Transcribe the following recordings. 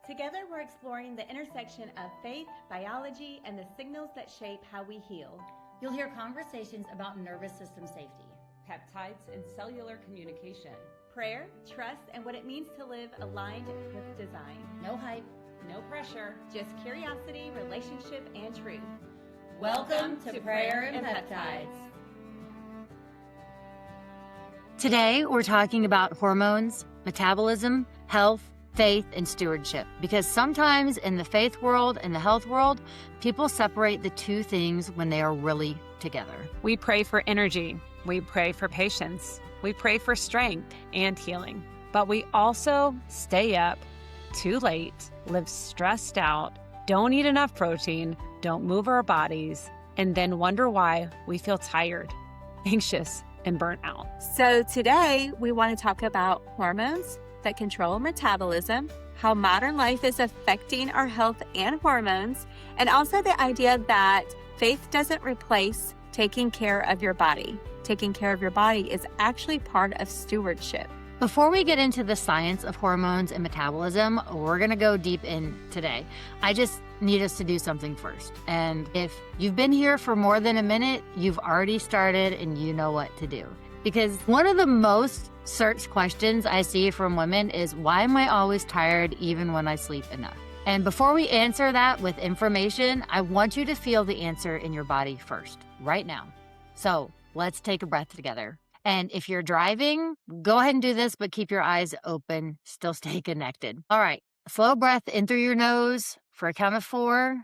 Together, we're exploring the intersection of faith, biology, and the signals that shape how we heal. You'll hear conversations about nervous system safety, peptides, and cellular communication, prayer, trust, and what it means to live aligned with design. No hype, no pressure, just curiosity, relationship, and truth. Welcome to Prayer and Peptides. Today, we're talking about hormones, metabolism, health, faith, and stewardship. Because sometimes in the faith world and the health world, people separate the two things when they are really together. We pray for energy. We pray for patience. We pray for strength and healing. But we also stay up too late, live stressed out, don't eat enough protein, don't move our bodies, and then wonder why we feel tired, anxious, and burnt out. So today we want to talk about hormones that control metabolism, how modern life is affecting our health and hormones, and also the idea that faith doesn't replace taking care of your body. Taking care of your body is actually part of stewardship. Before we get into the science of hormones and metabolism, we're going to go deep in today. I just need us to do something first. And if you've been here for more than a minute, you've already started and you know what to do. Because one of the most searched questions I see from women is, why am I always tired even when I sleep enough? And before we answer that with information, I want you to feel the answer in your body first, right now. So let's take a breath together. And if you're driving, go ahead and do this, but keep your eyes open, still stay connected. All right, slow breath in through your nose for a count of 4,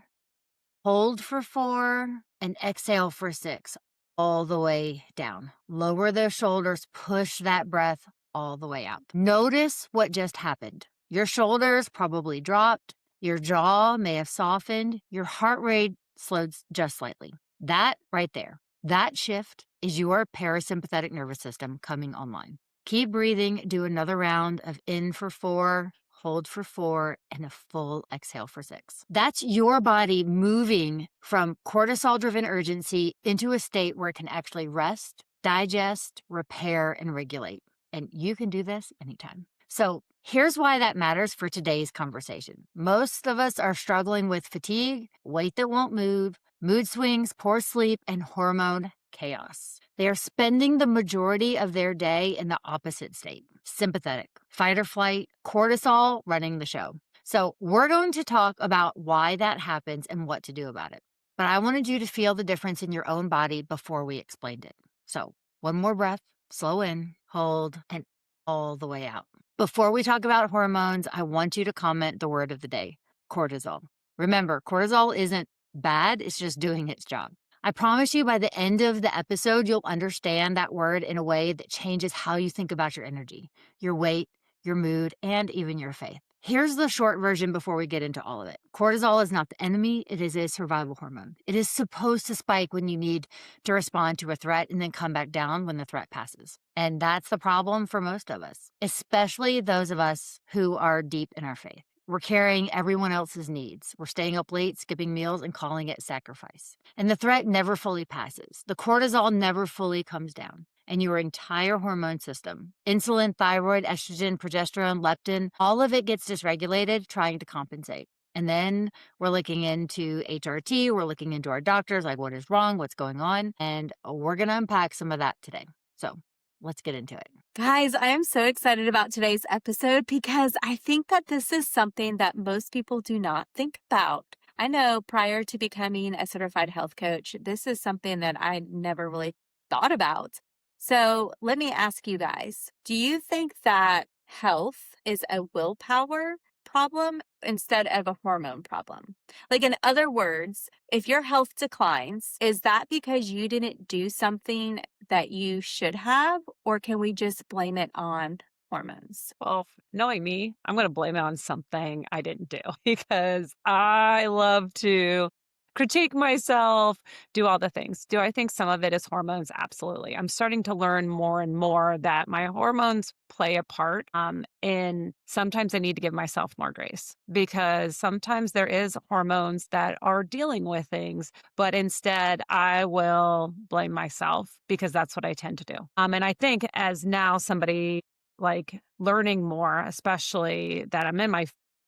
hold for 4, and exhale for 6. All the way down. Lower the shoulders, push that breath all the way out. Notice what just happened. Your shoulders probably dropped, your jaw may have softened, your heart rate slowed just slightly. That right there, that shift is your parasympathetic nervous system coming online. Keep breathing, do another round of in for 4, hold for 4, and a full exhale for 6. That's your body moving from cortisol-driven urgency into a state where it can actually rest, digest, repair, and regulate. And you can do this anytime. So here's why that matters for today's conversation. Most of us are struggling with fatigue, weight that won't move, mood swings, poor sleep, and hormone chaos. They are spending the majority of their day in the opposite state, sympathetic, fight or flight, cortisol running the show. So we're going to talk about why that happens and what to do about it. But I wanted you to feel the difference in your own body before we explained it. So one more breath, slow in, hold, and all the way out. Before we talk about hormones, I want you to comment the word of the day, cortisol. Remember, cortisol isn't bad, it's just doing its job. I promise you by the end of the episode, you'll understand that word in a way that changes how you think about your energy, your weight, your mood, and even your faith. Here's the short version before we get into all of it. Cortisol is not the enemy, it is a survival hormone. It is supposed to spike when you need to respond to a threat and then come back down when the threat passes. And that's the problem for most of us, especially those of us who are deep in our faith. We're carrying everyone else's needs. We're staying up late, skipping meals, and calling it sacrifice. And the threat never fully passes. The cortisol never fully comes down. And your entire hormone system, insulin, thyroid, estrogen, progesterone, leptin, all of it gets dysregulated trying to compensate. And then we're looking into HRT, we're looking into our doctors, like what is wrong, what's going on, and we're going to unpack some of that today. So let's get into it. Guys, I am so excited about today's episode because I think that this is something that most people do not think about. I know prior to becoming a certified health coach, this is something that I never really thought about. So let me ask you guys, do you think that health is a willpower problem instead of a hormone problem? Like, in other words, if your health declines, is that because you didn't do something that you should have, or can we just blame it on hormones? Well, knowing me, I'm going to blame it on something I didn't do because I love to critique myself, do all the things. Do I think some of it is hormones? Absolutely. I'm starting to learn more and more that my hormones play a part. And sometimes I need to give myself more grace because sometimes there is hormones that are dealing with things, but instead I will blame myself because that's what I tend to do. And I think as now somebody like learning more, especially that I'm in my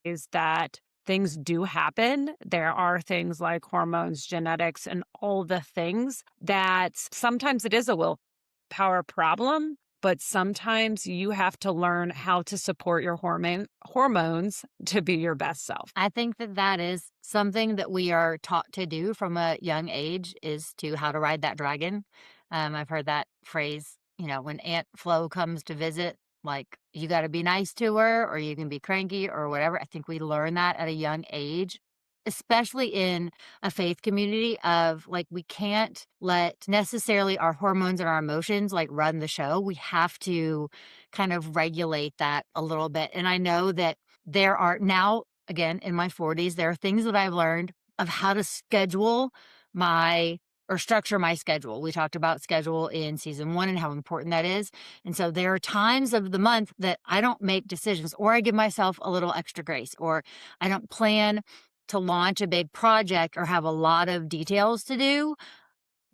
is that things do happen. There are things like hormones, genetics, and all the things that sometimes it is a willpower problem, but sometimes you have to learn how to support your hormones to be your best self. I think that that is something that we are taught to do from a young age is to how to ride that dragon. I've heard that phrase, when Aunt Flo comes to visit, like you got to be nice to her or you can be cranky or whatever. I think we learn that at a young age, especially in a faith community of like, we can't let necessarily our hormones and our emotions like run the show. We have to kind of regulate that a little bit. And I know that there are now, again, in my 40s, there are things that I've learned of how to schedule my or structure my schedule. We talked about schedule in season 1 and how important that is. And so there are times of the month that I don't make decisions or I give myself a little extra grace or I don't plan to launch a big project or have a lot of details to do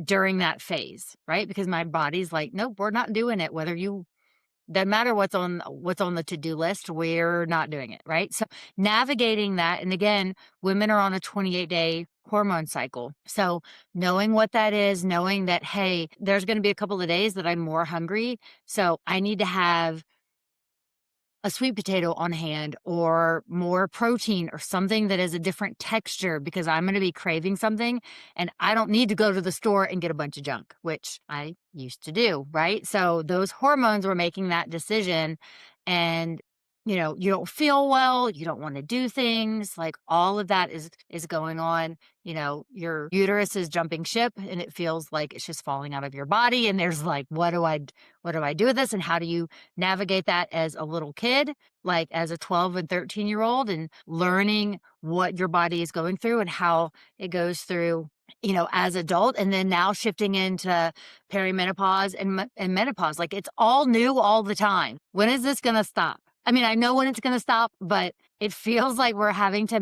during that phase, right? Because my body's like, nope, we're not doing it. Doesn't matter what's on the to-do list, we're not doing it, right? So navigating that, and again, women are on a 28-day hormone cycle. So knowing what that is, knowing that, hey, there's going to be a couple of days that I'm more hungry, so I need to have a sweet potato on hand or more protein or something that is a different texture because I'm going to be craving something and I don't need to go to the store and get a bunch of junk, which I used to do, right? So those hormones were making that decision and you don't feel well, you don't want to do things, like all of that is going on. Your uterus is jumping ship and it feels like it's just falling out of your body and there's like what do I do with this and how do you navigate that as a little kid, like as a 12 and 13-year-old and learning what your body is going through and how it goes through as adult, and then now shifting into perimenopause and menopause. Like it's all new all the time. When is this going to stop? I mean, I know when it's going to stop, but it feels like we're having to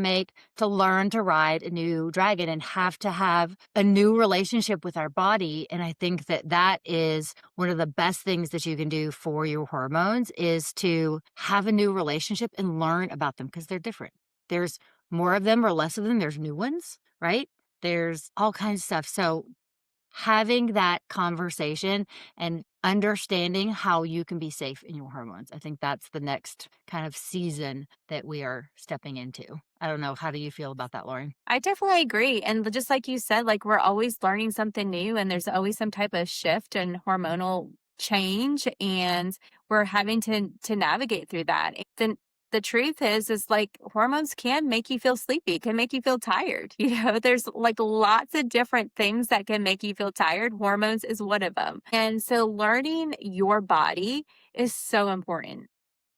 learn to ride a new dragon and have to have a new relationship with our body. And I think that that is one of the best things that you can do for your hormones is to have a new relationship and learn about them because they're different. There's more of them or less of them. There's new ones, right? There's all kinds of stuff. So having that conversation and understanding how you can be safe in your hormones. I think that's the next kind of season that we are stepping into. I don't know. How do you feel about that, Lauren? I definitely agree. And just like you said, like we're always learning something new and there's always some type of shift and hormonal change and we're having to navigate through that. The truth is like hormones can make you feel sleepy, can make you feel tired. There's like lots of different things that can make you feel tired. Hormones is one of them. And so learning your body is so important.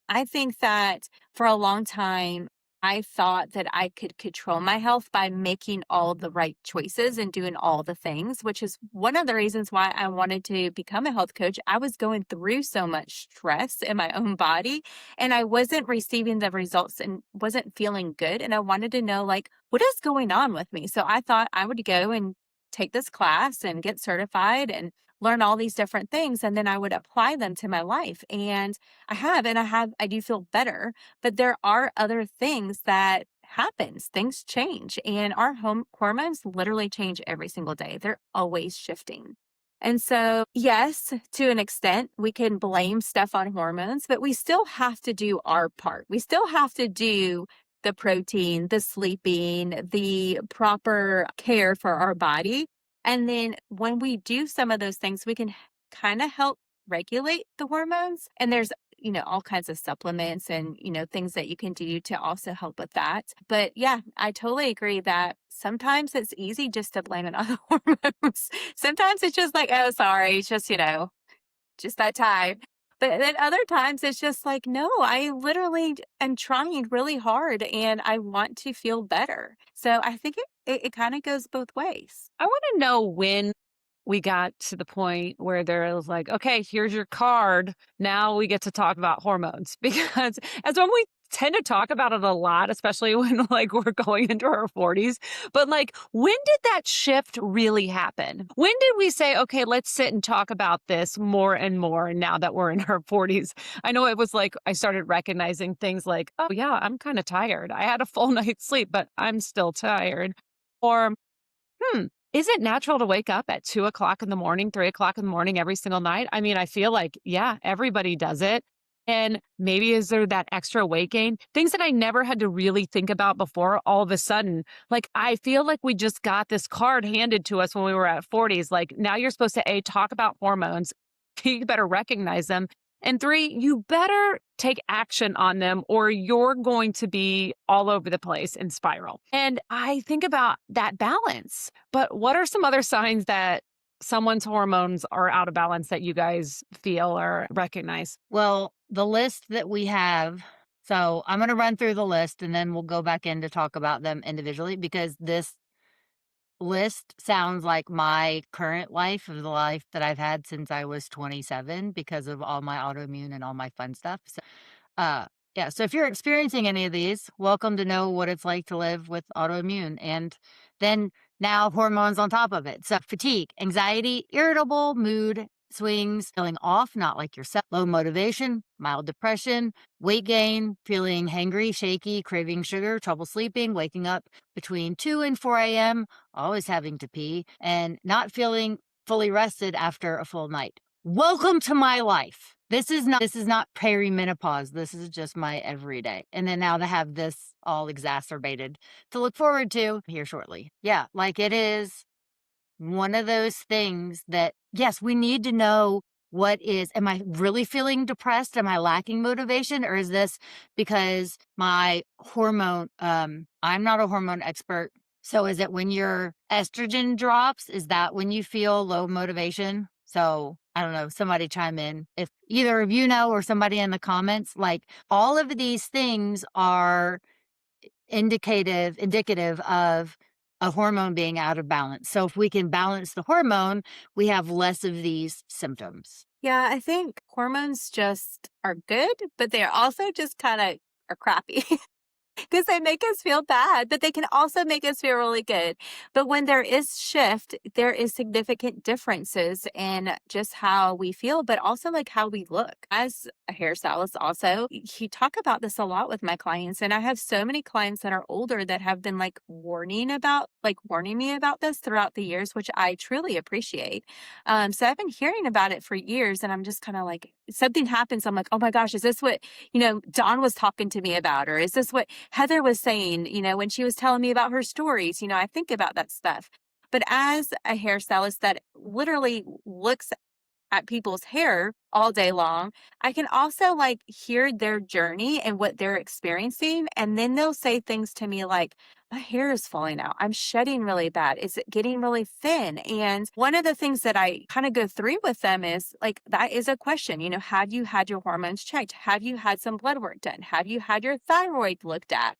I think that for a long time, I thought that I could control my health by making all the right choices and doing all the things, which is one of the reasons why I wanted to become a health coach. I was going through so much stress in my own body and I wasn't receiving the results and wasn't feeling good. And I wanted to know, like, what is going on with me? So I thought I would go and take this class and get certified and learn all these different things. And then I would apply them to my life. And I do feel better. But there are other things that happens. Things change and our hormones literally change every single day. They're always shifting. And so, yes, to an extent, we can blame stuff on hormones, but we still have to do our part. We still have to do the protein, the sleeping, the proper care for our body. And then when we do some of those things, we can kind of help regulate the hormones. And there's, all kinds of supplements and, things that you can do to also help with that. But yeah, I totally agree that sometimes it's easy just to blame it on the hormones. Sometimes it's just like, oh, sorry, it's just, just that time. But then other times it's just like, no, I literally am trying really hard and I want to feel better. So I think it kind of goes both ways. I want to know when we got to the point where there was like, okay, here's your card. Now we get to talk about hormones because as when we tend to talk about it a lot, especially when like we're going into our 40s. But like, when did that shift really happen? When did we say, okay, let's sit and talk about this more and more? And now that we're in our 40s, I know it was like I started recognizing things like, oh, yeah, I'm kind of tired. I had a full night's sleep, but I'm still tired. Or, hmm, is it natural to wake up at 2 o'clock in the morning, 3 o'clock in the morning every single night? I mean, I feel like, yeah, everybody does it. And maybe is there that extra weight gain? Things that I never had to really think about before, all of a sudden, like I feel like we just got this card handed to us when we were at 40s. Like now you're supposed to talk about hormones. You better recognize them. And three, you better take action on them or you're going to be all over the place and spiral. And I think about that balance. But what are some other signs that someone's hormones are out of balance that you guys feel or recognize? Well, the list that we have, so I'm going to run through the list and then we'll go back in to talk about them individually because this list sounds like my current life of the life that I've had since I was 27 because of all my autoimmune and all my fun stuff. So, uh, yeah. So if you're experiencing any of these, welcome to know what it's like to live with autoimmune and then now hormones on top of it. So fatigue, anxiety, irritable mood swings, feeling off, not like yourself, low motivation, mild depression, weight gain, feeling hangry, shaky, craving sugar, trouble sleeping, waking up between 2 and 4 a.m., always having to pee, and not feeling fully rested after a full night. Welcome to my life. This is not perimenopause. This is just my everyday. And then now to have this all exacerbated to look forward to here shortly. Yeah, like it is one of those things that, yes, we need to know am I really feeling depressed? Am I lacking motivation? Or is this because my hormone, I'm not a hormone expert. So is it when your estrogen drops? Is that when you feel low motivation? So I don't know, somebody chime in. If either of you know or somebody in the comments, like all of these things are indicative of a hormone being out of balance. So if we can balance the hormone, we have less of these symptoms. Yeah, I think hormones just are good, but they're also just kind of are crappy. Because they make us feel bad, but they can also make us feel really good. But when there is shift, there is significant differences in just how we feel, but also like how we look. As a hairstylist also, you talk about this a lot with my clients. And I have so many clients that are older that have been warning me about this throughout the years, which I truly appreciate. So I've been hearing about it for years and I'm just kind of like, something happens. I'm like, oh my gosh, is this what, Dawn was talking to me about? Or is this what Heather was saying, when she was telling me about her stories? I think about that stuff. But as a hairstylist that literally looks at people's hair all day long, I can also hear their journey and what they're experiencing. And then they'll say things to me like, my hair is falling out. I'm shedding really bad. Is it getting really thin? And one of the things that I kind of go through with them is that is a question, have you had your hormones checked? Have you had some blood work done? Have you had your thyroid looked at?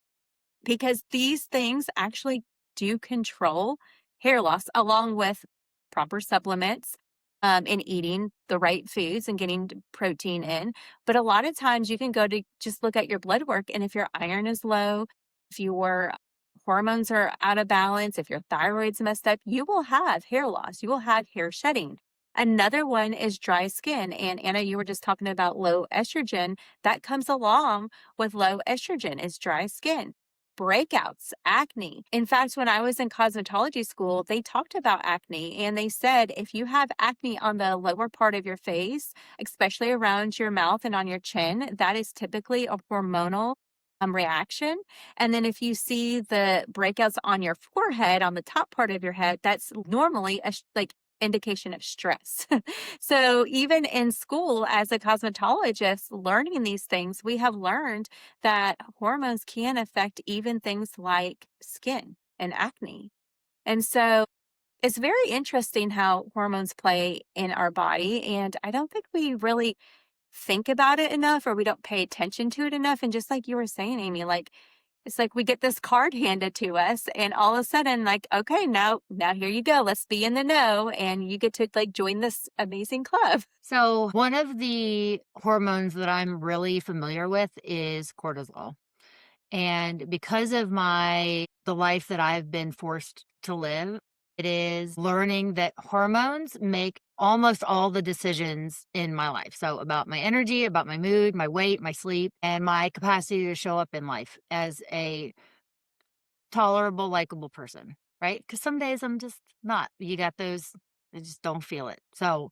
Because these things actually do control hair loss along with proper supplements and eating the right foods and getting protein in. But a lot of times you can go to just look at your blood work. And if your iron is low, if your hormones are out of balance, if your thyroid's messed up, you will have hair loss. You will have hair shedding. Another one is dry skin. And Anna, you were just talking about low estrogen. That comes along with low estrogen is dry skin. Breakouts, acne. In fact, when I was in cosmetology school, they talked about acne and they said if you have acne on the lower part of your face, especially around your mouth and on your chin, that is typically a hormonal reaction. And then if you see the breakouts on your forehead, on the top part of your head, that's normally a indication of stress. So even in school as a cosmetologist learning these things, we have learned that hormones can affect even things like skin and acne. And so it's very interesting how hormones play in our body. And I don't think we really think about it enough or we don't pay attention to it enough. And just like you were saying, Amy, It's like we get this card handed to us and all of a sudden like, okay, now here you go. Let's be in the know and you get to like join this amazing club. So one of the hormones that I'm really familiar with is cortisol. And because of the life that I've been forced to live, it is learning that hormones make almost all the decisions in my life. So about my energy, about my mood, my weight, my sleep, and my capacity to show up in life as a tolerable, likable person, right? Because some days I'm just not. You got those, I just don't feel it. So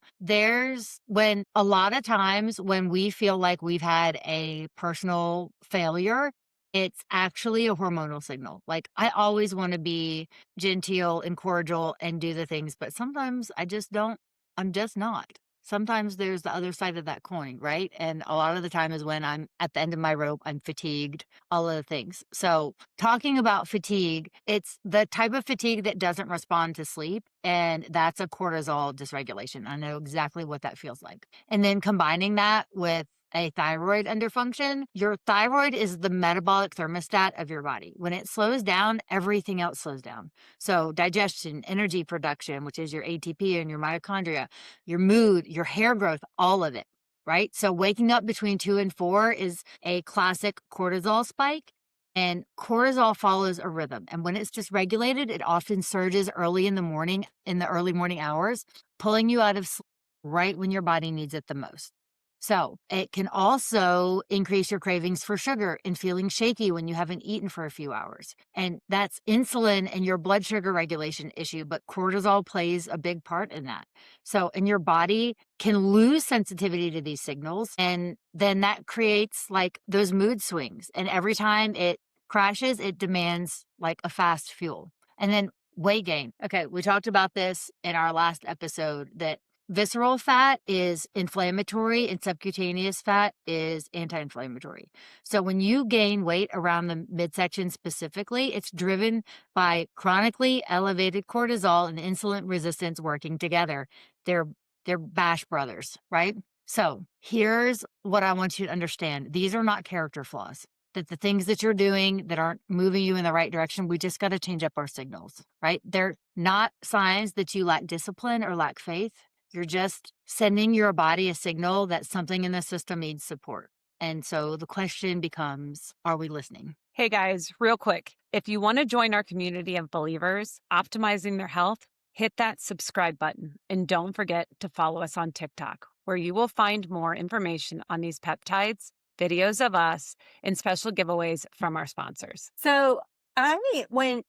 when a lot of times when we feel like we've had a personal failure, it's actually a hormonal signal. Like I always want to be genteel and cordial and do the things, but sometimes I just don't, I'm just not. Sometimes there's the other side of that coin, right? And a lot of the time is when I'm at the end of my rope, I'm fatigued, all of the things. So, talking about fatigue, it's the type of fatigue that doesn't respond to sleep. And that's a cortisol dysregulation. I know exactly what that feels like. And then combining that with a thyroid underfunction, your thyroid is the metabolic thermostat of your body. When it slows down, everything else slows down. So digestion, energy production, which is your ATP and your mitochondria, your mood, your hair growth, all of it, right? So waking up between 2 and 4 is a classic cortisol spike. And cortisol follows a rhythm. And when it's dysregulated, it often surges early in the morning, in the early morning hours, pulling you out of sleep right when your body needs it the most. So it can also increase your cravings for sugar and feeling shaky when you haven't eaten for a few hours. And that's insulin and your blood sugar regulation issue, but cortisol plays a big part in that. So, and your body can lose sensitivity to these signals. And then that creates like those mood swings. And every time it crashes, it demands like a fast fuel. And then weight gain. Okay, we talked about this in our last episode that visceral fat is inflammatory and subcutaneous fat is anti-inflammatory. So when you gain weight around the midsection specifically, it's driven by chronically elevated cortisol and insulin resistance working together. They're Bash brothers, right? So here's what I want you to understand. These are not character flaws. That the things that you're doing that aren't moving you in the right direction, we just got to change up our signals, right? They're not signs that you lack discipline or lack faith. You're just sending your body a signal that something in the system needs support. And so the question becomes, are we listening? Hey guys, real quick, if you want to join our community of believers optimizing their health, hit that subscribe button and don't forget to follow us on TikTok, where you will find more information on these peptides, videos of us, and special giveaways from our sponsors. So I went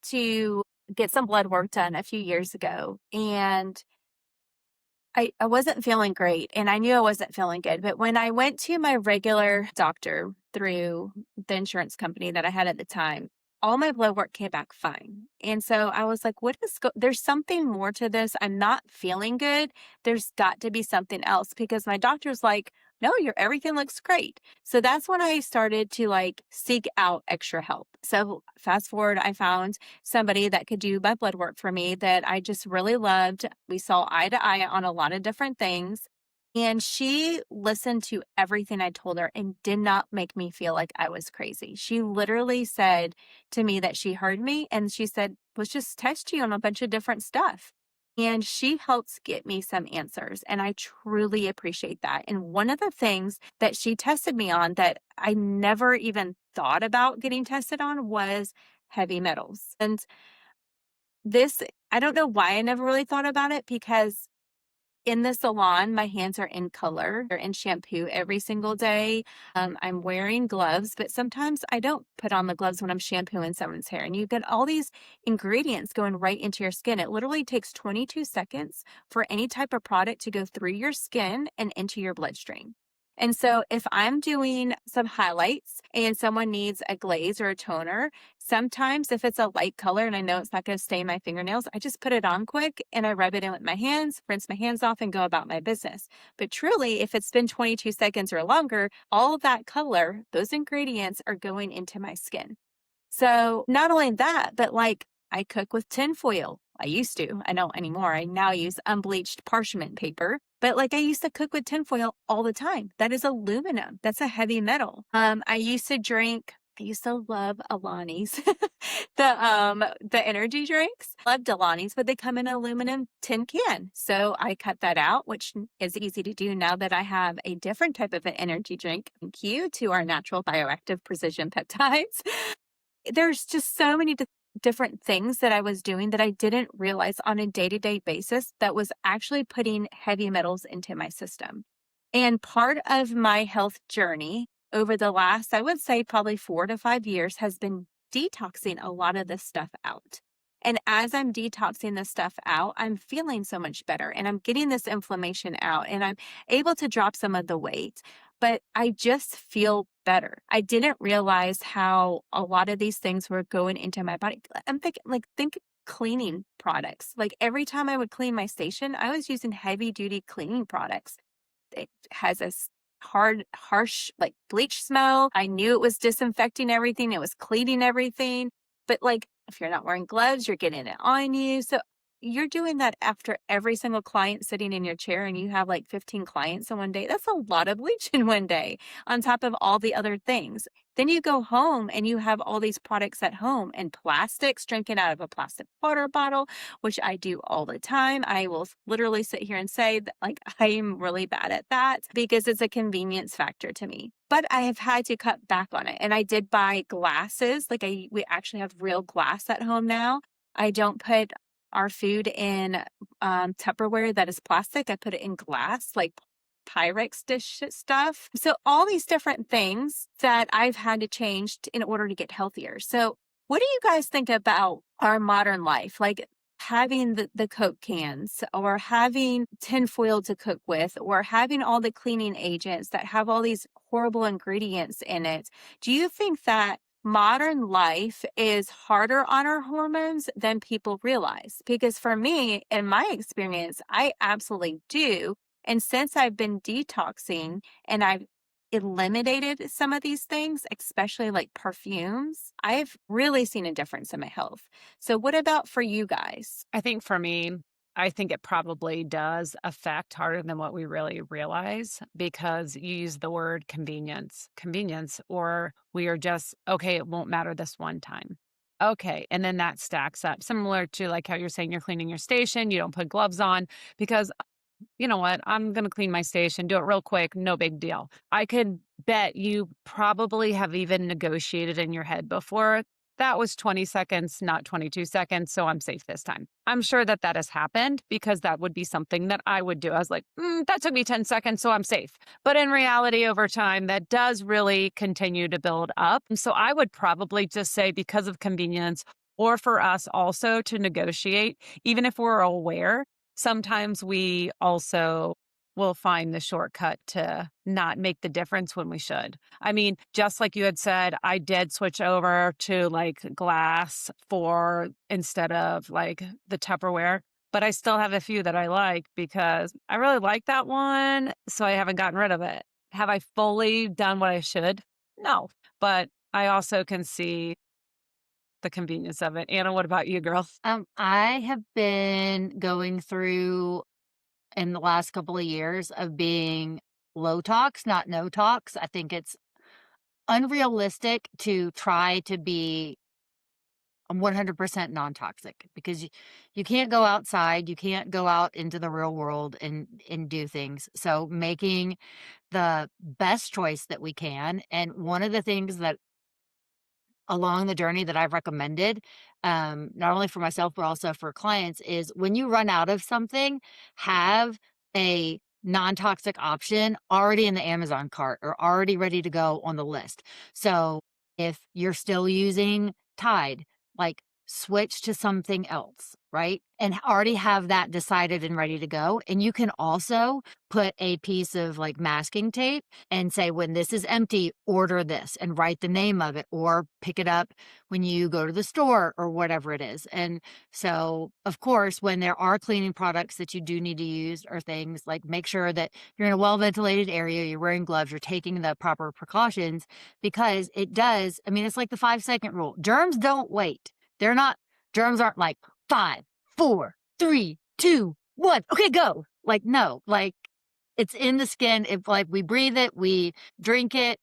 to get some blood work done a few years ago and I wasn't feeling great and I knew I wasn't feeling good. But when I went to my regular doctor through the insurance company that I had at the time, all my blood work came back fine. And so I was like, there's something more to this. I'm not feeling good. There's got to be something else because my doctor's like, no, everything looks great. So that's when I started to like seek out extra help. So fast forward, I found somebody that could do my blood work for me that I just really loved. We saw eye to eye on a lot of different things. And she listened to everything I told her and did not make me feel like I was crazy. She literally said to me that she heard me and she said, let's just test you on a bunch of different stuff. And she helps get me some answers. And I truly appreciate that. And one of the things that she tested me on that I never even thought about getting tested on was heavy metals. And this, I don't know why I never really thought about it because in the salon, my hands are in color. They're in shampoo every single day. I'm wearing gloves, but sometimes I don't put on the gloves when I'm shampooing someone's hair. And you get all these ingredients going right into your skin. It literally takes 22 seconds for any type of product to go through your skin and into your bloodstream. And so if I'm doing some highlights and someone needs a glaze or a toner, sometimes if it's a light color and I know it's not going to stain my fingernails, I just put it on quick and I rub it in with my hands, rinse my hands off and go about my business. But truly, if it's been 22 seconds or longer, all of that color, those ingredients are going into my skin. So not only that, but like I cook with tinfoil. I used to. I don't anymore. I now use unbleached parchment paper. But like I used to cook with tinfoil all the time. That is aluminum. That's a heavy metal. I used to drink I used to love Alani's, the energy drinks. Loved Alani's, but they come in an aluminum tin can. So I cut that out, which is easy to do now that I have a different type of an energy drink. Thank you to our natural bioactive precision peptides. There's just so many different things that I was doing that I didn't realize on a day-to-day basis that was actually putting heavy metals into my system. And part of my health journey over the last, I would say probably 4 to 5 years, has been detoxing a lot of this stuff out. And as I'm detoxing this stuff out, I'm feeling so much better and I'm getting this inflammation out and I'm able to drop some of the weight, but I just feel better. I didn't realize how a lot of these things were going into my body. I'm thinking, think cleaning products. Like every time I would clean my station, I was using heavy duty cleaning products. It has a harsh, like bleach smell. I knew it was disinfecting everything. It was cleaning everything. But like, if you're not wearing gloves, you're getting it on you. So you're doing that after every single client sitting in your chair and you have like 15 clients in one day. That's a lot of bleach in one day on top of all the other things. Then you go home and you have all these products at home and plastics, drinking out of a plastic water bottle, which I do all the time. I will literally sit here and say that like I am really bad at that because it's a convenience factor to me. But I have had to cut back on it. And I did buy glasses. We actually have real glass at home now. I don't put our food in Tupperware that is plastic. I put it in glass, like Pyrex dish stuff. So all these different things that I've had to change in order to get healthier. So what do you guys think about our modern life? Like having the Coke cans or having tinfoil to cook with or having all the cleaning agents that have all these horrible ingredients in it. Do you think that modern life is harder on our hormones than people realize? Because for me, in my experience, I absolutely do. And since I've been detoxing and I've eliminated some of these things, especially like perfumes, I've really seen a difference in my health. So what about for you guys? I think for me, I think it probably does affect harder than what we really realize because you use the word convenience, or we are just, okay, it won't matter this one time. Okay. And then that stacks up similar to like how you're saying you're cleaning your station, you don't put gloves on because you know what? I'm going to clean my station, do it real quick, no big deal. I could bet you probably have even negotiated in your head before. That was 20 seconds, not 22 seconds, so I'm safe this time. I'm sure that that has happened because that would be something that I would do. I was like, that took me 10 seconds, so I'm safe. But in reality, over time, that does really continue to build up. So I would probably just say because of convenience or for us also to negotiate, even if we're aware, sometimes we also will find the shortcut to not make the difference when we should. I mean, just like you had said, I did switch over to like glass for instead of like the Tupperware, but I still have a few that I like because I really like that one. So I haven't gotten rid of it. Have I fully done what I should? No, but I also can see the convenience of it. Anna, what about you, girl? I have been going through in the last couple of years of being low tox, not no tox. I think it's unrealistic to try to be 100% non-toxic because you can't go outside, you can't go out into the real world and do things. So making the best choice that we can. And one of the things that along the journey that I've recommended, not only for myself, but also for clients, is when you run out of something, have a non-toxic option already in the Amazon cart or already ready to go on the list. So if you're still using Tide, like switch to something else, right? And already have that decided and ready to go. And you can also put a piece of like masking tape and say, when this is empty, order this and write the name of it or pick it up when you go to the store or whatever it is. And so, of course, when there are cleaning products that you do need to use or things, like make sure that you're in a well-ventilated area, you're wearing gloves, you're taking the proper precautions because it does. I mean, it's like the 5-second rule. Germs don't wait. Germs aren't like 5, 4, 3, 2, 1. Okay, go. Like, no, like it's in the skin. If like we breathe it, we drink it,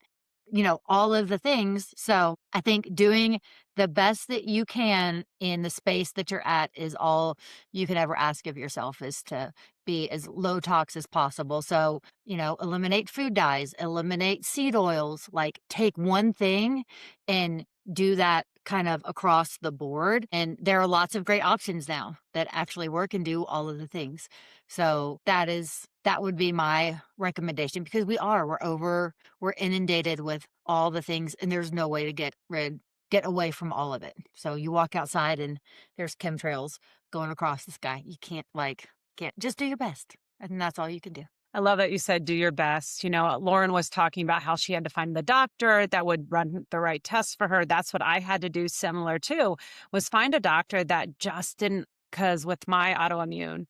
all of the things. So I think doing the best that you can in the space that you're at is all you can ever ask of yourself, is to be as low tox as possible. So, eliminate food dyes, eliminate seed oils, like take one thing and do that kind of across the board. And there are lots of great options now that actually work and do all of the things. So that would be my recommendation, because we're inundated with all the things, and there's no way to get away from all of it. So you walk outside and there's chemtrails going across the sky. You can't just do your best. And that's all you can do. I love that you said do your best. Lauren was talking about how she had to find the doctor that would run the right tests for her. That's what I had to do, similar too, was find a doctor that just didn't, because with my autoimmune,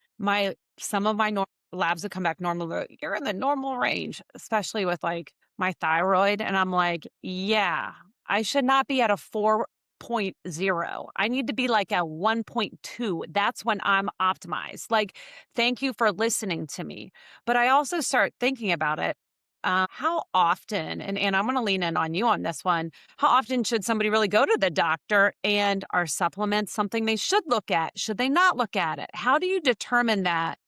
some of my labs would come back normal. You're in the normal range, especially with like my thyroid. And I'm like, yeah, I should not be at a 4.0. I need to be like a 1.2. That's when I'm optimized. Like, thank you for listening to me. But I also start thinking about it. How often, and I'm going to lean in on you on this one, how often should somebody really go to the doctor, and are supplements something they should look at? Should they not look at it? How do you determine that?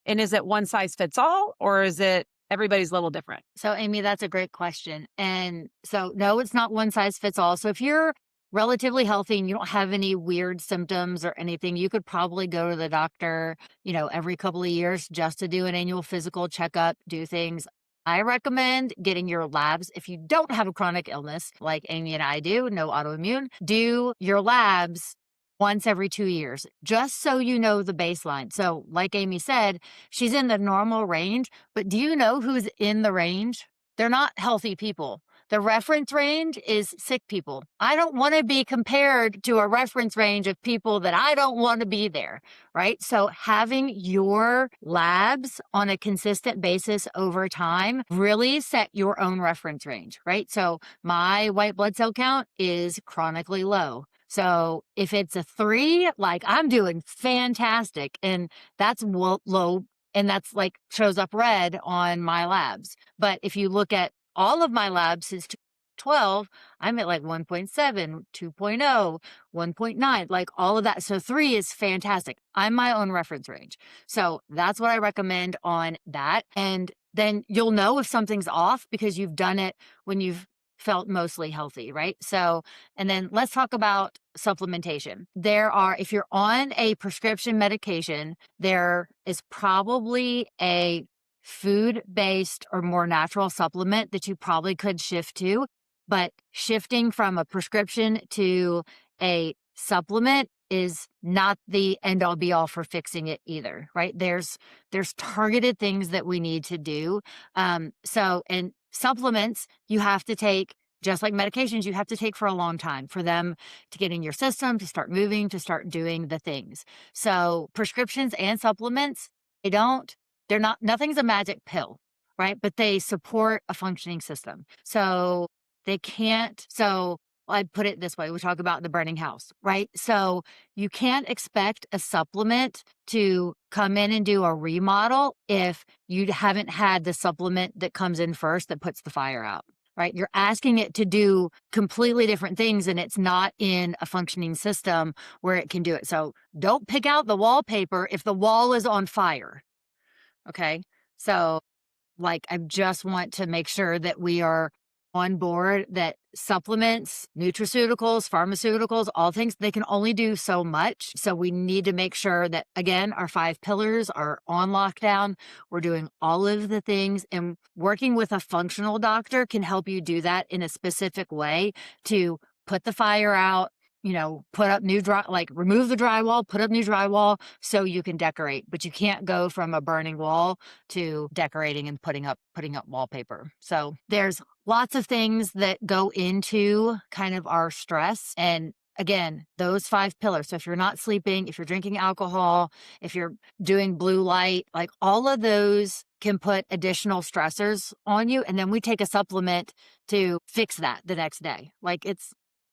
And is it one size fits all, or is it everybody's a little different? So, Amy, that's a great question. And so, no, it's not one size fits all. So if you're relatively healthy and you don't have any weird symptoms or anything, you could probably go to the doctor, every couple of years just to do an annual physical checkup, do things. I recommend getting your labs. If you don't have a chronic illness like Amy and I do, no autoimmune, do your labs once every 2 years, just so you know the baseline. So like Amy said, she's in the normal range, but do you know who's in the range? They're not healthy people. The reference range is sick people. I don't want to be compared to a reference range of people that I don't want to be there, right? So having your labs on a consistent basis over time really set your own reference range, right? So my white blood cell count is chronically low. So if it's a 3, like, I'm doing fantastic, and that's low, and that's like shows up red on my labs. But if you look at all of my labs since 12, I'm at like 1.7, 2.0, 1.9, like all of that. So 3 is fantastic. I'm my own reference range. So that's what I recommend on that. And then you'll know if something's off because you've done it when you've felt mostly healthy, right? So, and then let's talk about supplementation. If you're on a prescription medication, there is probably a food-based or more natural supplement that you probably could shift to. But shifting from a prescription to a supplement is not the end-all be-all for fixing it either, right? There's targeted things that we need to do. And supplements you have to take, just like medications, you have to take for a long time for them to get in your system, to start moving, to start doing the things. So prescriptions and supplements, nothing's a magic pill, right? But they support a functioning system. So I'd put it this way. We talk about the burning house, right? So you can't expect a supplement to come in and do a remodel if you haven't had the supplement that comes in first that puts the fire out, right? You're asking it to do completely different things, and it's not in a functioning system where it can do it. So don't pick out the wallpaper if the wall is on fire, okay? So I just want to make sure that we are on board that supplements, nutraceuticals, pharmaceuticals, all things, they can only do so much. So we need to make sure that, again, our 5 pillars are on lockdown. We're doing all of the things, and working with a functional doctor can help you do that in a specific way to put the fire out, put up remove the drywall, put up new drywall so you can decorate. But you can't go from a burning wall to decorating and putting up wallpaper. So there's lots of things that go into kind of our stress. And again, those 5 pillars. So if you're not sleeping, if you're drinking alcohol, if you're doing blue light, like all of those can put additional stressors on you. And then we take a supplement to fix that the next day.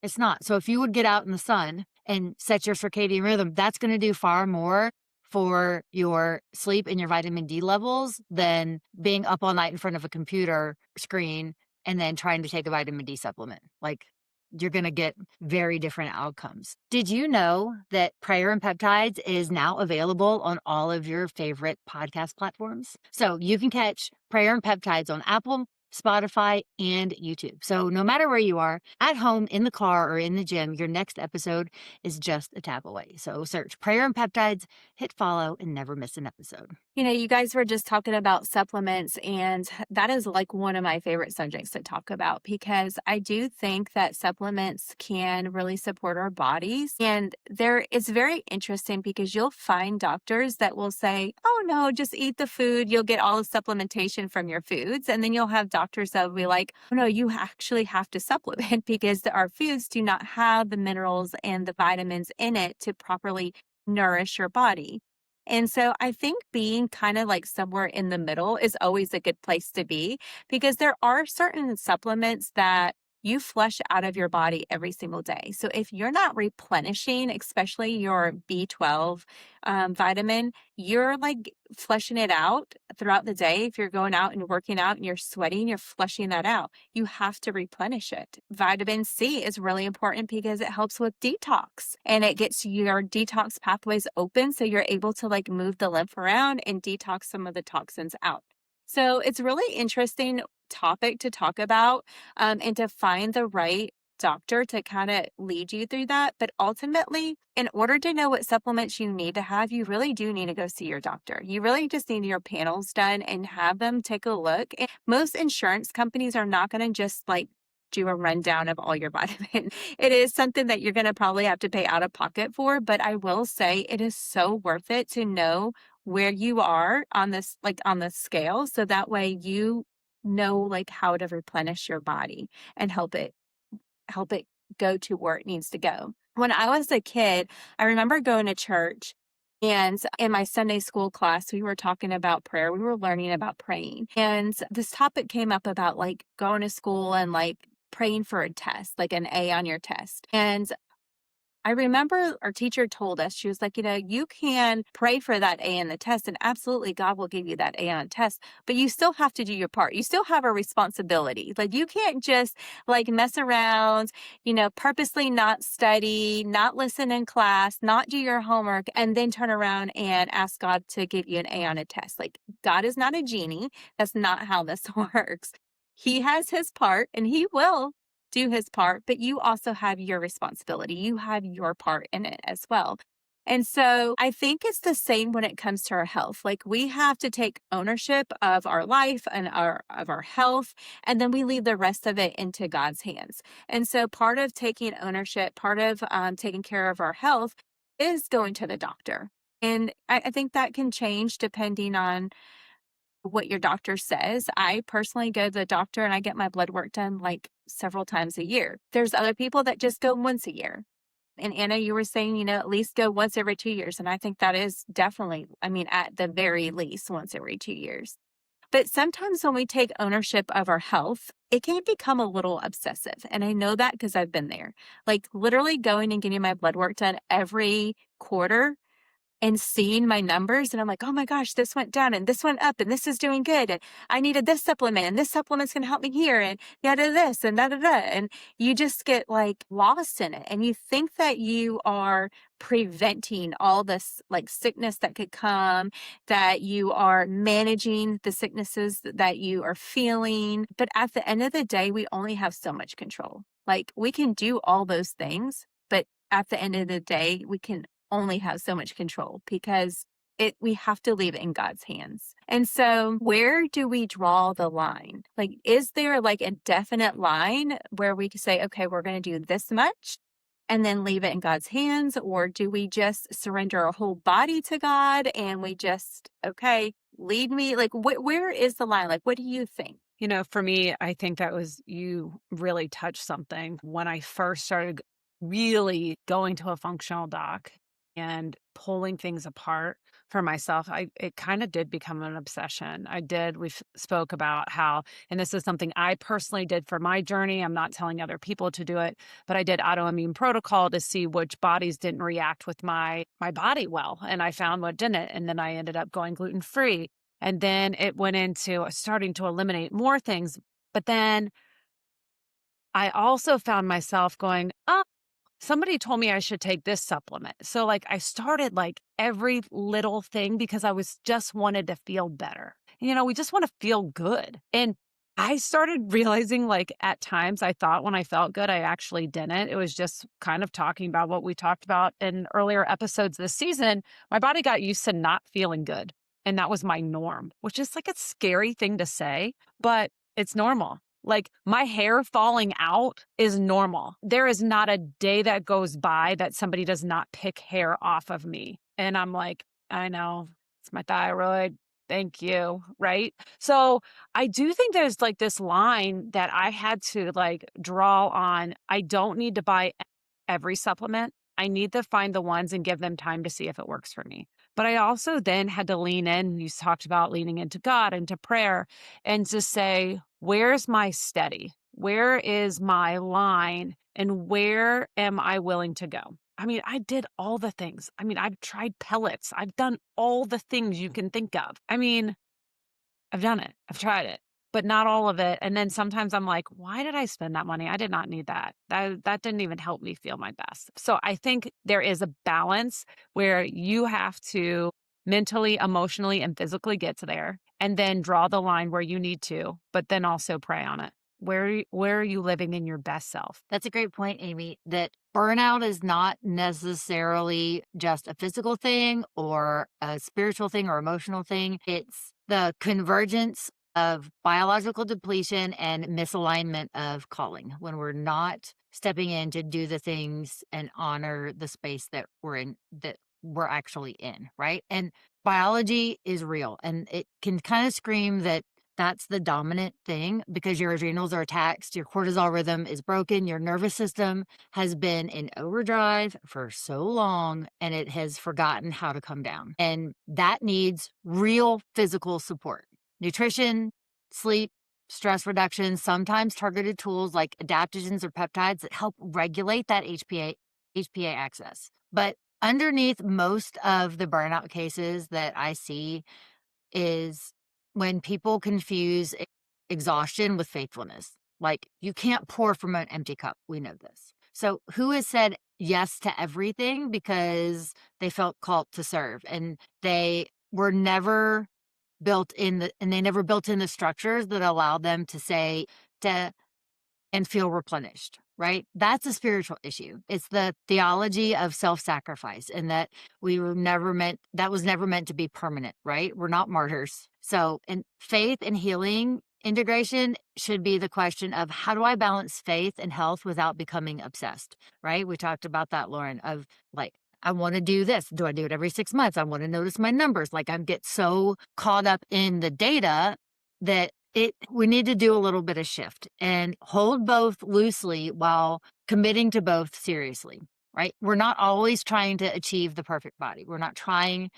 It's not. So if you would get out in the sun and set your circadian rhythm, that's going to do far more for your sleep and your vitamin D levels than being up all night in front of a computer screen and then trying to take a vitamin D supplement. Like, you're going to get very different outcomes. Did you know that Prayer and Peptides is now available on all of your favorite podcast platforms? So you can catch Prayer and Peptides on Apple, Spotify, and YouTube. So no matter where you are, at home, in the car, or in the gym, your next episode is just a tap away. So search Prayer and Peptides, hit follow, and never miss an episode. You know, you guys were just talking about supplements, and that is like one of my favorite subjects to talk about because I do think that supplements can really support our bodies. And it's very interesting because you'll find doctors that will say, oh no, just eat the food. You'll get all the supplementation from your foods. And then you'll have doctors that will be like, oh no, you actually have to supplement because our foods do not have the minerals and the vitamins in it to properly nourish your body. And so I think being kind of like somewhere in the middle is always a good place to be because there are certain supplements that you flush out of your body every single day. So if you're not replenishing, especially your B12 vitamin, you're like flushing it out throughout the day. If you're going out and working out and you're sweating, you're flushing that out. You have to replenish it. Vitamin C is really important because it helps with detox and it gets your detox pathways open. So you're able to like move the lymph around and detox some of the toxins out. So it's really interesting topic to talk about and to find the right doctor to kind of lead you through that. But ultimately, in order to know what supplements you need to have, you really do need to go see your doctor. You really just need your panels done and have them take a look. And most insurance companies are not going to just like do a rundown of all your vitamins. It is something that you're going to probably have to pay out of pocket for, but I will say it is so worth it to know where you are on this, like on the scale. So that way you know like how to replenish your body and help it go to where it needs to go. When I was a kid, I remember going to church and in my Sunday school class, we were talking about prayer. We were learning about praying. And this topic came up about like going to school and like praying for a test, like an A on your test. And I remember our teacher told us, she was like, you know, you can pray for that A in the test and absolutely God will give you that A on test, but you still have to do your part. You still have a responsibility. Like you can't just like mess around, you know, purposely not study, not listen in class, not do your homework, and then turn around and ask God to give you an A on a test. Like God is not a genie. That's not how this works. He has his part and he will do his part, but you also have your responsibility. You have your part in it as well. And so I think it's the same when it comes to our health. Like we have to take ownership of our life and of our health, and then we leave the rest of it into God's hands. And so part of taking ownership, part of taking care of our health is going to the doctor. And I think that can change depending on what your doctor says. I personally go to the doctor and I get my blood work done like several times a year. There's other people that just go once a year. And Anna, you were saying, you know, at least go once every 2 years. And I think that is definitely, I mean, at the very least once every 2 years. But sometimes when we take ownership of our health, it can become a little obsessive. And I know that because I've been there. Like literally going and getting my blood work done every quarter and seeing my numbers. And I'm like, oh my gosh, this went down and this went up and this is doing good. And I needed this supplement and this supplement's going to help me here and yada this and da da da. And you just get like lost in it. And you think that you are preventing all this like sickness that could come, that you are managing the sicknesses that you are feeling. But at the end of the day, we only have so much control. Like we can do all those things, but at the end of the day, we can only have so much control because we have to leave it in God's hands. And so where do we draw the line? Like, is there like a definite line where we can say, okay, we're going to do this much and then leave it in God's hands? Or do we just surrender our whole body to God and we just, okay, lead me? Like, where is the line? Like, what do you think? You know, for me, I think you really touched something when I first started really going to a functional doc and pulling things apart for myself. It kind of did become an obsession. We spoke about how, and this is something I personally did for my journey. I'm not telling other people to do it, but I did autoimmune protocol to see which bodies didn't react with my body well. And I found what didn't. And then I ended up going gluten-free. And then it went into starting to eliminate more things. But then I also found myself going, oh, somebody told me I should take this supplement. So like I started like every little thing because I was just wanted to feel better. We just want to feel good. And I started realizing like at times I thought when I felt good, I actually didn't. It was just kind of talking about what we talked about in earlier episodes this season. My body got used to not feeling good. And that was my norm, which is like a scary thing to say, but it's normal. Like my hair falling out is normal. There is not a day that goes by that somebody does not pick hair off of me. And I'm like, I know it's my thyroid. Thank you. Right. So I do think there's like this line that I had to like draw on. I don't need to buy every supplement. I need to find the ones and give them time to see if it works for me. But I also then had to lean in. You talked about leaning into God, into prayer, and just say, where's my steady? Where is my line? And where am I willing to go? I mean, I did all the things. I mean, I've tried pellets. I've done all the things you can think of. I mean, I've done it. I've tried it, but not all of it. And then sometimes I'm like, why did I spend that money? I did not need that. That didn't even help me feel my best. So I think there is a balance where you have to mentally, emotionally, and physically get to there and then draw the line where you need to, but then also pray on it. Where are you living in your best self? That's a great point, Amy, that burnout is not necessarily just a physical thing or a spiritual thing or emotional thing. It's the convergence of biological depletion and misalignment of calling when we're not stepping in to do the things and honor the space that we're in, that we're actually in, right? And biology is real, and it can kind of scream that that's the dominant thing because your adrenals are taxed, your cortisol rhythm is broken, your nervous system has been in overdrive for so long and it has forgotten how to come down. And that needs real physical support. Nutrition, sleep, stress reduction, sometimes targeted tools like adaptogens or peptides that help regulate that HPA access. But underneath most of the burnout cases that I see is when people confuse exhaustion with faithfulness. Like you can't pour from an empty cup. We know this. So who has said yes to everything because they felt called to serve and they were never they never built in the structures that allow them to say to and feel replenished, right? That's a spiritual issue. It's the theology of self-sacrifice and that that was never meant to be permanent, right? We're not martyrs. So, and faith and healing integration should be the question of how do I balance faith and health without becoming obsessed, right? We talked about that, Lauren, of like, I want to do this. Do I do it every 6 months? I want to notice my numbers. Like I get so caught up in the data that we need to do a little bit of shift and hold both loosely while committing to both seriously, right? We're not always trying to achieve the perfect body. We're not trying,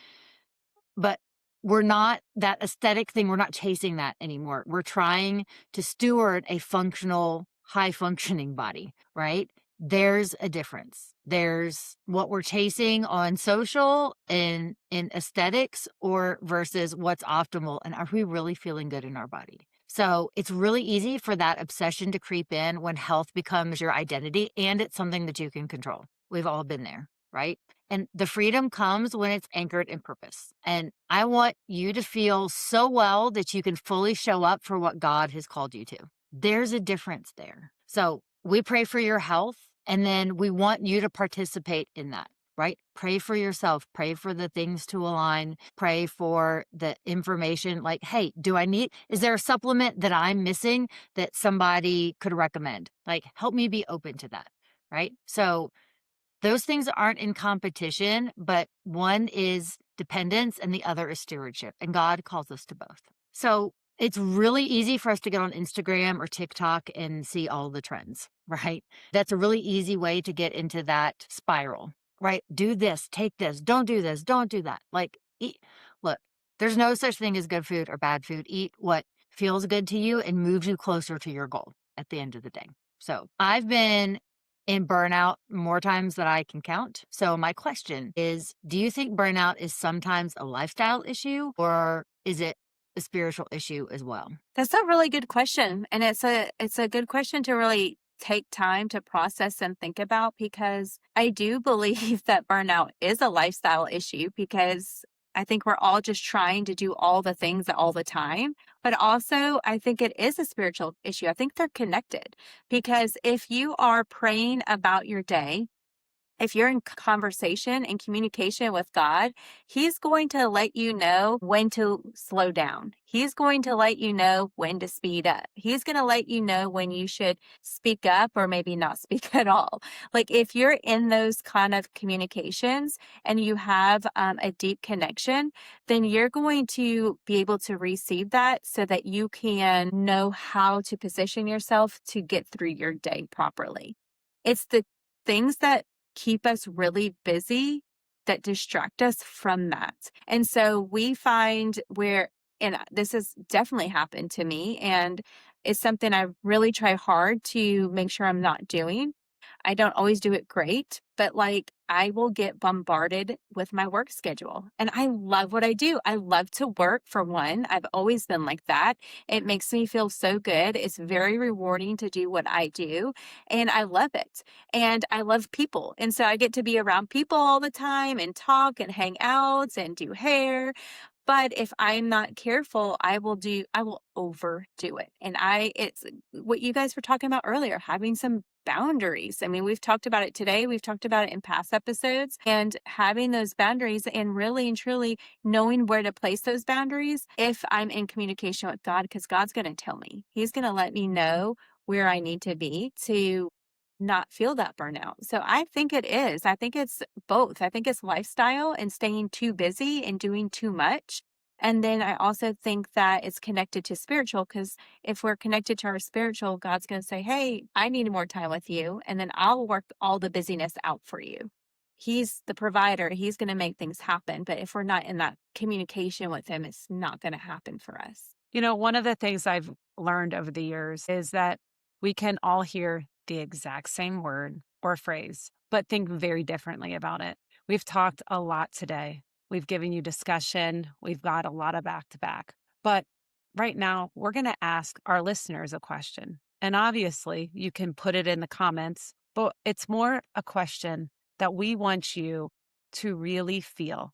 but we're not that aesthetic thing. We're not chasing that anymore. We're trying to steward a functional, high functioning body, right? There's a difference. There's what we're chasing on social and in aesthetics or versus what's optimal. And are we really feeling good in our body? So it's really easy for that obsession to creep in when health becomes your identity and it's something that you can control. We've all been there, right? And the freedom comes when it's anchored in purpose. And I want you to feel so well that you can fully show up for what God has called you to. There's a difference there. So we pray for your health, and then we want you to participate in that, right? Pray for yourself, pray for the things to align, pray for the information like, hey, is there a supplement that I'm missing that somebody could recommend? Like, help me be open to that, right? So those things aren't in competition, but one is dependence and the other is stewardship. And God calls us to both. So it's really easy for us to get on Instagram or TikTok and see all the trends, right? That's a really easy way to get into that spiral, right? Do this, take this, don't do this, don't do that. Like, look, there's no such thing as good food or bad food. Eat what feels good to you and moves you closer to your goal at the end of the day. So I've been in burnout more times than I can count. So my question is, do you think burnout is sometimes a lifestyle issue or is it a spiritual issue as well? That's a really good question. And it's a good question to really take time to process and think about, because I do believe that burnout is a lifestyle issue, because I think we're all just trying to do all the things all the time. But also, I think it is a spiritual issue. I think they're connected, because if you are praying about your day, if you're in conversation and communication with God, He's going to let you know when to slow down. He's going to let you know when to speed up. He's going to let you know when you should speak up or maybe not speak at all. Like, if you're in those kind of communications and you have a deep connection, then you're going to be able to receive that so that you can know how to position yourself to get through your day properly. It's the things that keep us really busy that distract us from that. And so we find and this has definitely happened to me, and it's something I really try hard to make sure I'm not doing. I don't always do it great, but like, I will get bombarded with my work schedule, and I love what I do. I love to work, for one. I've always been like that. It makes me feel so good. It's very rewarding to do what I do, and I love it. And I love people. And so I get to be around people all the time and talk and hang out and do hair. But if I'm not careful, I will overdo it. And it's what you guys were talking about earlier, having some boundaries. I mean, we've talked about it today. We've talked about it in past episodes, and having those boundaries and really and truly knowing where to place those boundaries if I'm in communication with God, because God's going to tell me. He's going to let me know where I need to be to not feel that burnout. So I think it is. I think it's both. I think it's lifestyle and staying too busy and doing too much. And then I also think that it's connected to spiritual, because if we're connected to our spiritual, God's going to say, hey, I need more time with you, and then I'll work all the busyness out for you. He's the provider. He's going to make things happen. But if we're not in that communication with Him, it's not going to happen for us. You know, one of the things I've learned over the years is that we can all hear the exact same word or phrase, but think very differently about it. We've talked a lot today. We've given you discussion. We've got a lot of back to back. But right now, we're going to ask our listeners a question. And obviously, you can put it in the comments, but it's more a question that we want you to really feel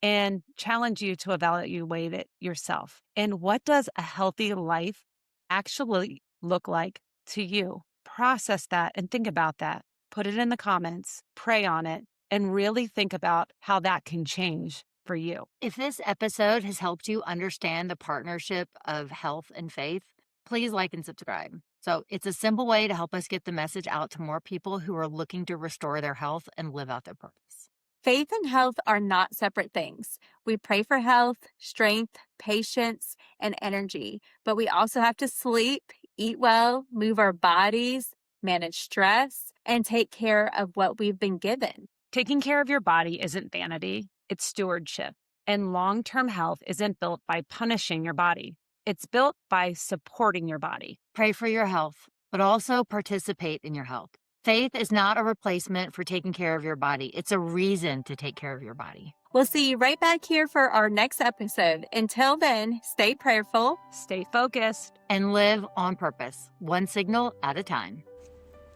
and challenge you to evaluate it yourself. And what does a healthy life actually look like to you? Process that and think about that. Put it in the comments, pray on it, and really think about how that can change for you. If this episode has helped you understand the partnership of health and faith, please like and subscribe. So it's a simple way to help us get the message out to more people who are looking to restore their health and live out their purpose. Faith and health are not separate things. We pray for health, strength, patience, and energy, but we also have to sleep, eat well, move our bodies, manage stress, and take care of what we've been given. Taking care of your body isn't vanity, it's stewardship. And long-term health isn't built by punishing your body. It's built by supporting your body. Pray for your health, but also participate in your health. Faith is not a replacement for taking care of your body. It's a reason to take care of your body. We'll see you right back here for our next episode. Until then, stay prayerful, Stay focused, and live on purpose, one signal at a time.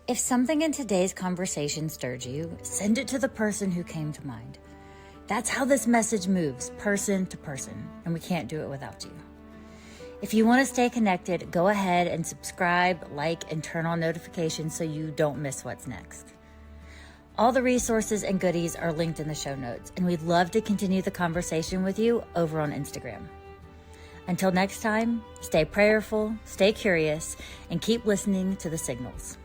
If something in today's conversation stirred you, send it to the person who came to mind. That's how this message moves, person to person, and we can't do it without you. If you want to stay connected, go ahead and subscribe, like, and turn on notifications so you don't miss what's next. All the resources and goodies are linked in the show notes, and we'd love to continue the conversation with you over on Instagram. Until next time, stay prayerful, stay curious, and keep listening to the signals.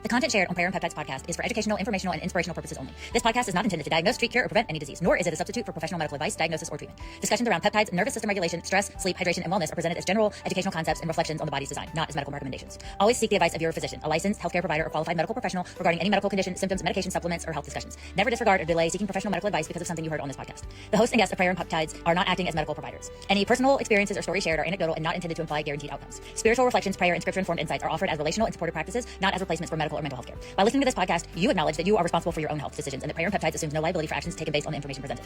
The content shared on Prayer and Peptides podcast is for educational, informational, and inspirational purposes only. This podcast is not intended to diagnose, treat, cure, or prevent any disease, nor is it a substitute for professional medical advice, diagnosis, or treatment. Discussions around peptides, nervous system regulation, stress, sleep, hydration, and wellness are presented as general educational concepts and reflections on the body's design, not as medical recommendations. Always seek the advice of your physician, a licensed healthcare provider, or qualified medical professional regarding any medical condition, symptoms, medication, supplements, or health discussions. Never disregard or delay seeking professional medical advice because of something you heard on this podcast. The host and guests of Prayer and Peptides are not acting as medical providers. Any personal experiences or stories shared are anecdotal and not intended to imply guaranteed outcomes. Spiritual reflections, prayer, and scripture-informed insights are offered as relational and supportive practices, not as replacements for medical or mental health care. By listening to this podcast, you acknowledge that you are responsible for your own health decisions and that Prayer and Peptides assumes no liability for actions taken based on the information presented.